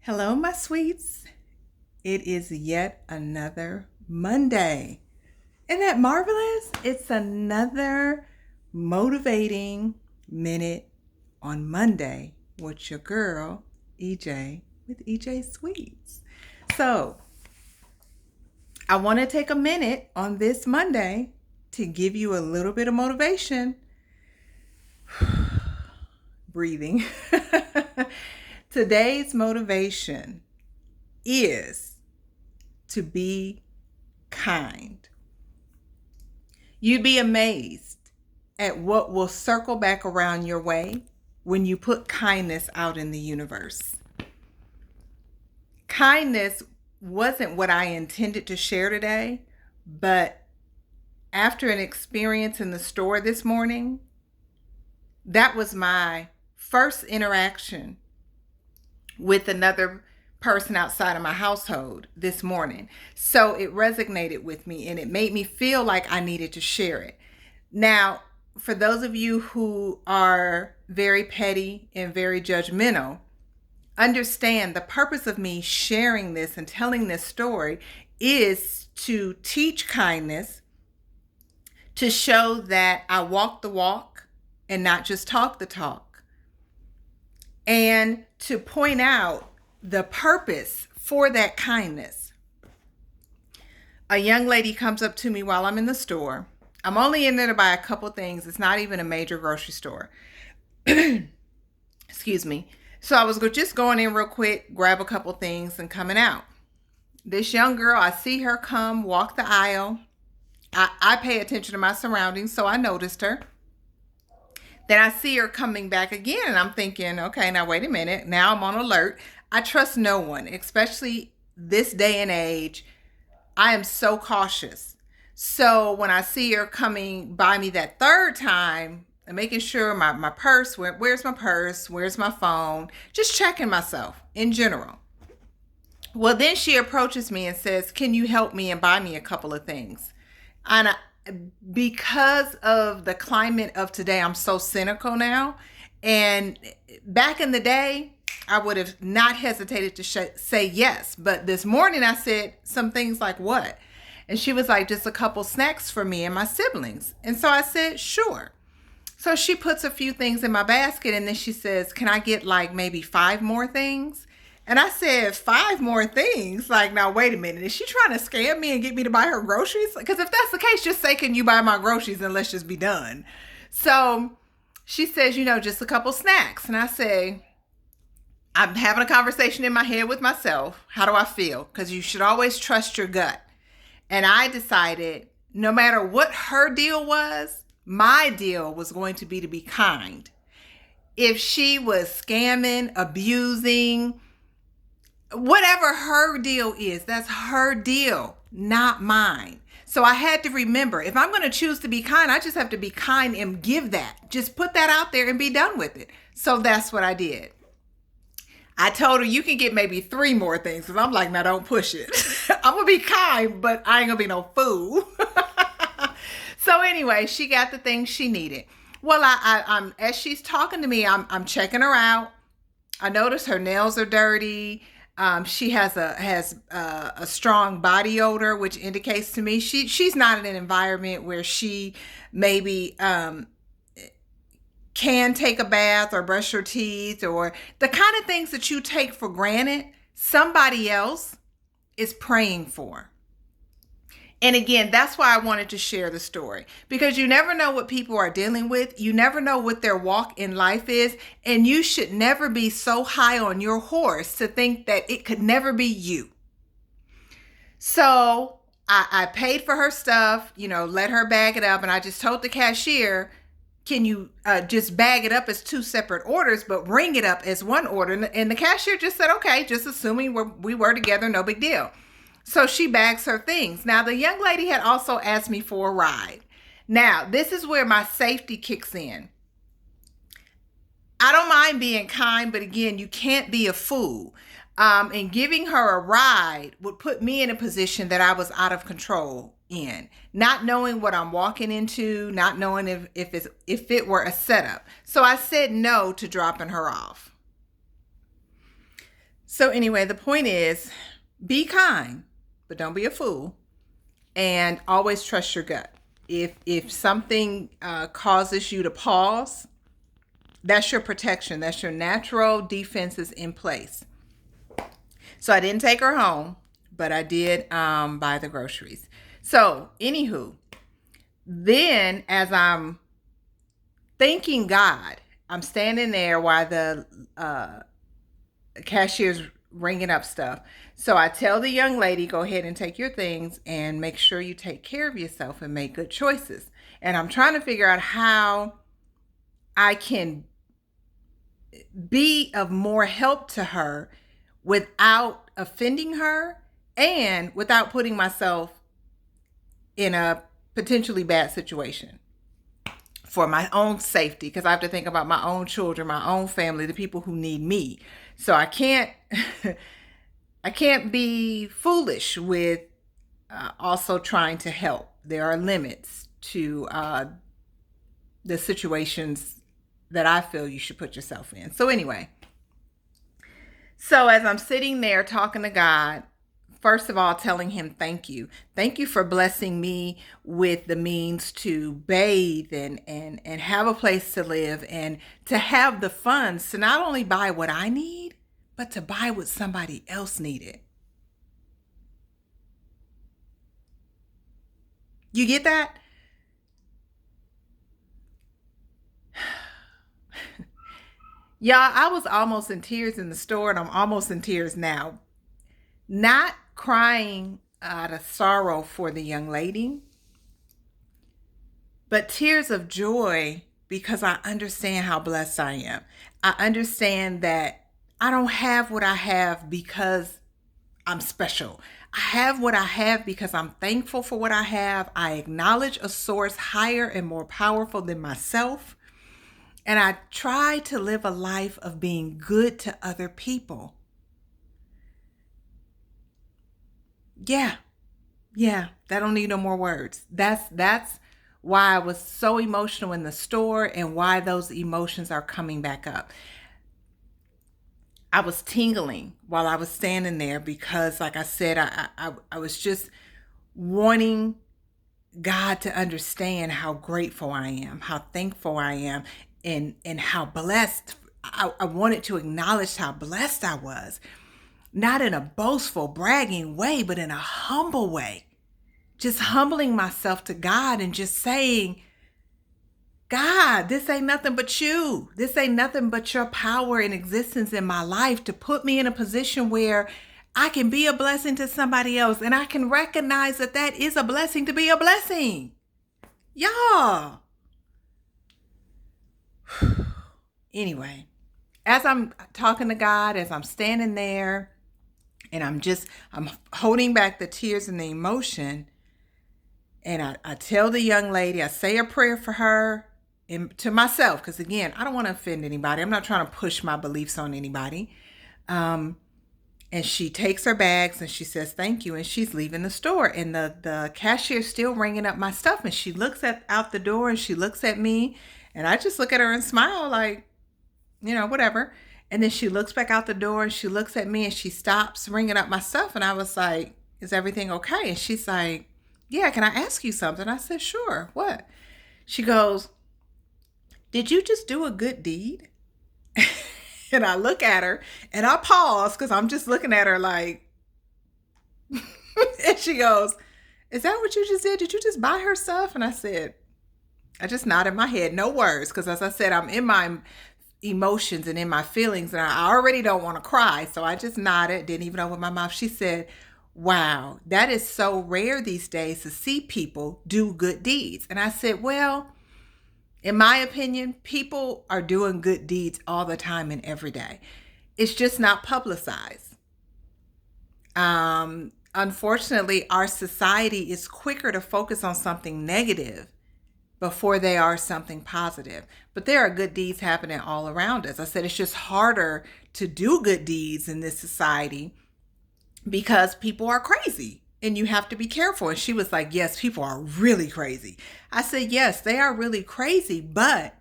Hello, my sweets. It is yet another Monday. Isn't that marvelous? It's another motivating minute on Monday with your girl, EJ, with EJ Sweets. So, I want to take a minute on this Monday to give you a little bit of motivation. Breathing. Today's motivation is to be kind. You'd be amazed at what will circle back around your way when you put kindness out in the universe. Kindness wasn't what I intended to share today, but after an experience in the store this morning, that was my first interaction with another person outside of my household this morning. So it resonated with me and it made me feel like I needed to share it. Now, for those of you who are very petty and very judgmental, understand the purpose of me sharing this and telling this story is to teach kindness, to show that I walk the walk and not just talk the talk, and to point out the purpose for that kindness. A young lady comes up to me while I'm in the store. I'm only in there to buy a couple things. It's not even a major grocery store. Excuse me. So I was just going in real quick, grab a couple things and coming out. This young girl, I see her come, walk the aisle. I pay attention to my surroundings, so I noticed her. Then I see her coming back again, and I'm thinking, okay, now wait a minute. Now I'm on alert. I trust no one, especially this day and age. I am so cautious. So when I see her coming by me that third time, I'm making sure my purse, where's my purse? Where's my phone? Just checking myself in general. Well, then she approaches me and says, can you help me and buy me a couple of things? And because of the climate of today, I'm so cynical now. And back in the day, I would have not hesitated to say yes. But this morning I said some things like, what? And she was like, just a couple snacks for me and my siblings. And so I said, sure. So she puts a few things in my basket and then she says, can I get like maybe 5 more things? And I said, 5 more things? Like, now, wait a minute. Is she trying to scam me and get me to buy her groceries? Because if that's the case, just say, can you buy my groceries and let's just be done. So she says, just a couple snacks. And I say, I'm having a conversation in my head with myself. How do I feel? Because you should always trust your gut. And I decided no matter what her deal was, my deal was going to be kind. If she was scamming, abusing, whatever her deal is, that's her deal, not mine. So I had to remember, if I'm going to choose to be kind, I just have to be kind and give that. Just put that out there and be done with it. So that's what I did. I told her, you can get maybe 3 more things. Because I'm like, now don't push it. I'm going to be kind, but I ain't going to be no fool. So anyway, she got the things she needed. Well, I'm as she's talking to me, I'm checking her out. I notice her nails are dirty. She has a strong body odor, which indicates to me she's not in an environment where she maybe can take a bath or brush her teeth, or the kind of things that you take for granted, somebody else is praying for. And again, that's why I wanted to share the story, because you never know what people are dealing with. You never know what their walk in life is. And you should never be so high on your horse to think that it could never be you. So I paid for her stuff, let her bag it up. And I just told the cashier, can you just bag it up as 2 separate orders, but ring it up as 1 order? And the cashier just said, okay, just assuming we were together, no big deal. So she bags her things. Now, the young lady had also asked me for a ride. Now, this is where my safety kicks in. I don't mind being kind, but again, you can't be a fool. And giving her a ride would put me in a position that I was out of control in, not knowing what I'm walking into, not knowing if it were a setup. So I said no to dropping her off. So anyway, the point is, be kind, but don't be a fool, and always trust your gut. If something causes you to pause, that's your protection. That's your natural defenses in place. So I didn't take her home, but I did buy the groceries. So anywho, then as I'm thanking God, I'm standing there while the cashier's ringing up stuff. So I tell the young lady, go ahead and take your things and make sure you take care of yourself and make good choices. And I'm trying to figure out how I can be of more help to her without offending her and without putting myself in a potentially bad situation for my own safety, because I have to think about my own children, my own family, the people who need me. So I can't I can't be foolish with also trying to help. There are limits to the situations that I feel you should put yourself in. So anyway, so as I'm sitting there talking to God, first of all, telling him thank you. Thank you for blessing me with the means to bathe and have a place to live and to have the funds to not only buy what I need, but to buy what somebody else needed. You get that? Y'all, I was almost in tears in the store and I'm almost in tears now. Not crying out of sorrow for the young lady, but tears of joy because I understand how blessed I am. I understand that I don't have what I have because I'm special. I have what I have because I'm thankful for what I have. I acknowledge a source higher and more powerful than myself. And I try to live a life of being good to other people. Yeah, that don't need no more words. That's why I was so emotional in the store and why those emotions are coming back up. I was tingling while I was standing there because, like I said, I was just wanting God to understand how grateful I am, how thankful I am, and how blessed. I wanted to acknowledge how blessed I was, not in a boastful, bragging way, but in a humble way. Just humbling myself to God and just saying, God, this ain't nothing but you. This ain't nothing but your power and existence in my life to put me in a position where I can be a blessing to somebody else. And I can recognize that that is a blessing to be a blessing. Y'all. Anyway, as I'm talking to God, as I'm standing there and I'm holding back the tears and the emotion. And I tell the young lady, I say a prayer for her and to myself, because again, I don't want to offend anybody. I'm not trying to push my beliefs on anybody. And she takes her bags and she says, thank you. And she's leaving the store. And the cashier's still ringing up my stuff. And she looks out the door and she looks at me. And I just look at her and smile like, whatever. And then she looks back out the door and she looks at me and she stops ringing up my stuff. And I was like, is everything okay? And she's like, yeah, can I ask you something? I said, sure. What? She goes, did you just do a good deed? And I look at her and I pause because I'm just looking at her like, and she goes, is that what you just did? Did you just buy her stuff? And I said, I just nodded my head, no words. Because as I said, I'm in my emotions and in my feelings and I already don't want to cry. So I just nodded, didn't even open my mouth. She said, wow, that is so rare these days to see people do good deeds. And I said, well, in my opinion, people are doing good deeds all the time and every day. It's just not publicized. Unfortunately, our society is quicker to focus on something negative before they are something positive. But there are good deeds happening all around us. I said it's just harder to do good deeds in this society because people are crazy and you have to be careful. And she was like, yes, people are really crazy. I said, yes, they are really crazy, but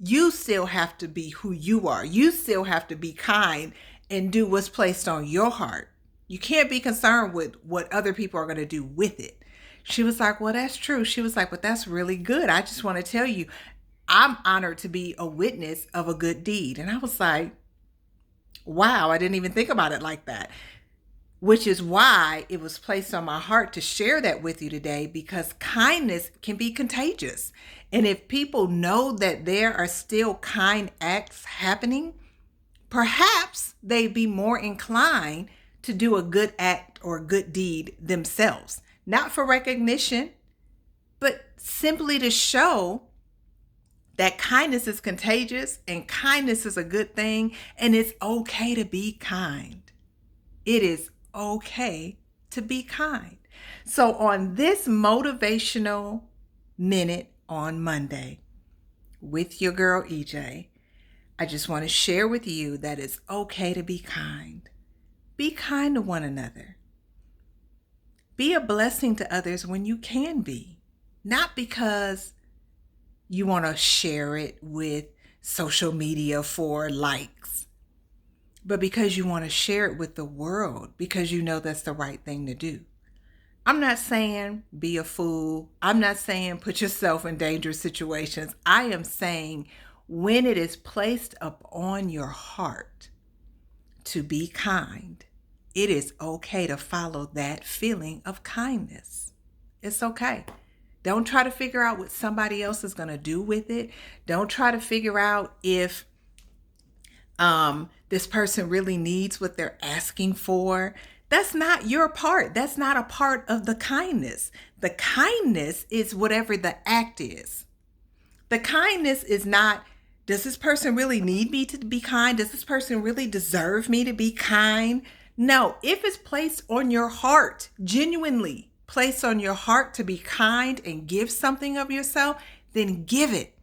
you still have to be who you are. You still have to be kind and do what's placed on your heart. You can't be concerned with what other people are going to do with it. She was like, well, that's true. She was like, but that's really good. I just want to tell you, I'm honored to be a witness of a good deed. And I was like, wow, I didn't even think about it like that. Which is why it was placed on my heart to share that with you today, because kindness can be contagious. And if people know that there are still kind acts happening, perhaps they'd be more inclined to do a good act or a good deed themselves. Not for recognition, but simply to show that kindness is contagious and kindness is a good thing, and it's okay to be kind. It is okay to be kind. So on this motivational minute on Monday with your girl EJ, I just want to share with you that it's okay to be kind. Be kind to one another. Be a blessing to others when you can be. Not because you want to share it with social media for likes, but because you want to share it with the world, because you know that's the right thing to do. I'm not saying be a fool. I'm not saying put yourself in dangerous situations. I am saying when it is placed upon your heart to be kind, it is okay to follow that feeling of kindness. It's okay. Don't try to figure out what somebody else is going to do with it. Don't try to figure out if this person really needs what they're asking for. That's not your part. That's not a part of the kindness. The kindness is whatever the act is. The kindness is not, does this person really need me to be kind? Does this person really deserve me to be kind? No, if it's placed on your heart, genuinely placed on your heart to be kind and give something of yourself, then give it.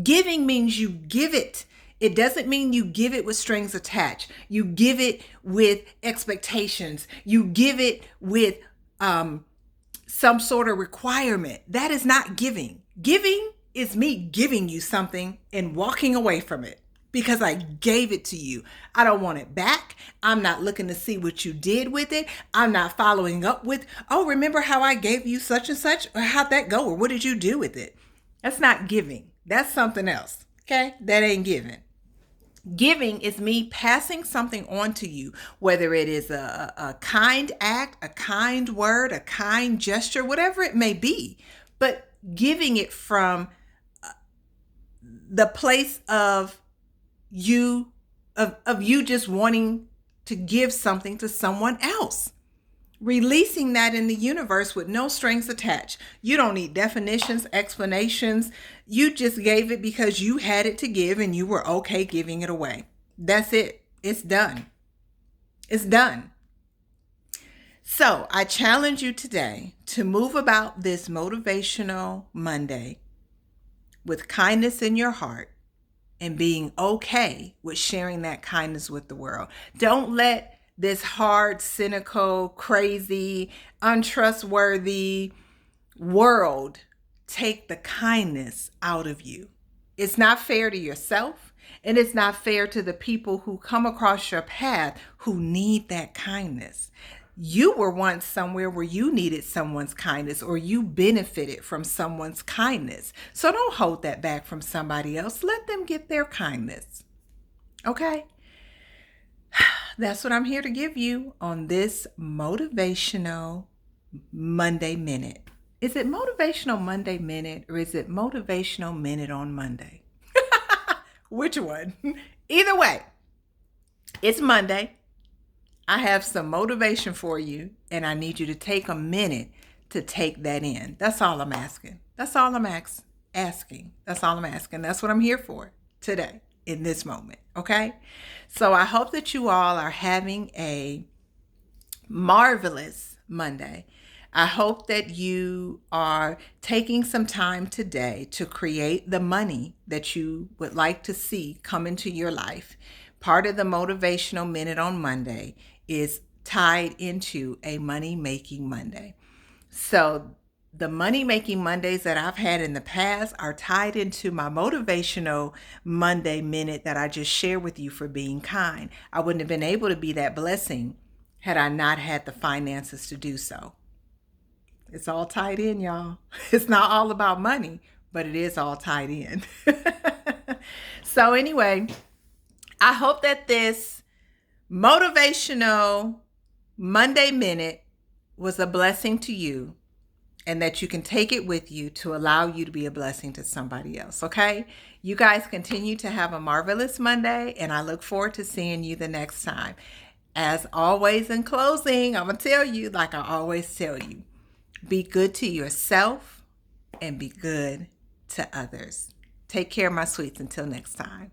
Giving means you give it. It doesn't mean you give it with strings attached. You give it with expectations. You give it with some sort of requirement. That is not giving. Giving is me giving you something and walking away from it because I gave it to you. I don't want it back. I'm not looking to see what you did with it. I'm not following up with, oh, remember how I gave you such and such? Or how'd that go? Or what did you do with it? That's not giving. That's something else. Okay? That ain't giving. Giving is me passing something on to you, whether it is a kind act, a kind word, a kind gesture, whatever it may be, but giving it from the place of you, of you just wanting to give something to someone else. Releasing that in the universe with no strings attached. You don't need definitions, explanations. You just gave it because you had it to give and you were okay giving it away. That's it. It's done. It's done. So I challenge you today to move about this motivational Monday with kindness in your heart and being okay with sharing that kindness with the world. Don't let this hard, cynical, crazy, untrustworthy world take the kindness out of you. It's not fair to yourself, and it's not fair to the people who come across your path who need that kindness. You were once somewhere where you needed someone's kindness or you benefited from someone's kindness. So don't hold that back from somebody else. Let them get their kindness. Okay? That's what I'm here to give you on this Motivational Monday Minute. Is it Motivational Monday Minute or is it Motivational Minute on Monday? Which one? Either way, it's Monday. I have some motivation for you and I need you to take a minute to take that in. That's all I'm asking. That's all I'm asking. That's all I'm asking. That's what I'm here for today. In this moment, okay? So I hope that you all are having a marvelous Monday. I hope that you are taking some time today to create the money that you would like to see come into your life. Part of the Motivational Minute on Monday is tied into a money-making Monday. So the money-making Mondays that I've had in the past are tied into my Motivational Monday Minute that I just shared with you for being kind. I wouldn't have been able to be that blessing had I not had the finances to do so. It's all tied in, y'all. It's not all about money, but it is all tied in. So anyway, I hope that this Motivational Monday Minute was a blessing to you, and that you can take it with you to allow you to be a blessing to somebody else, okay? You guys continue to have a marvelous Monday, and I look forward to seeing you the next time. As always, in closing, I'm going to tell you, like I always tell you, be good to yourself and be good to others. Take care, my sweets. Until next time.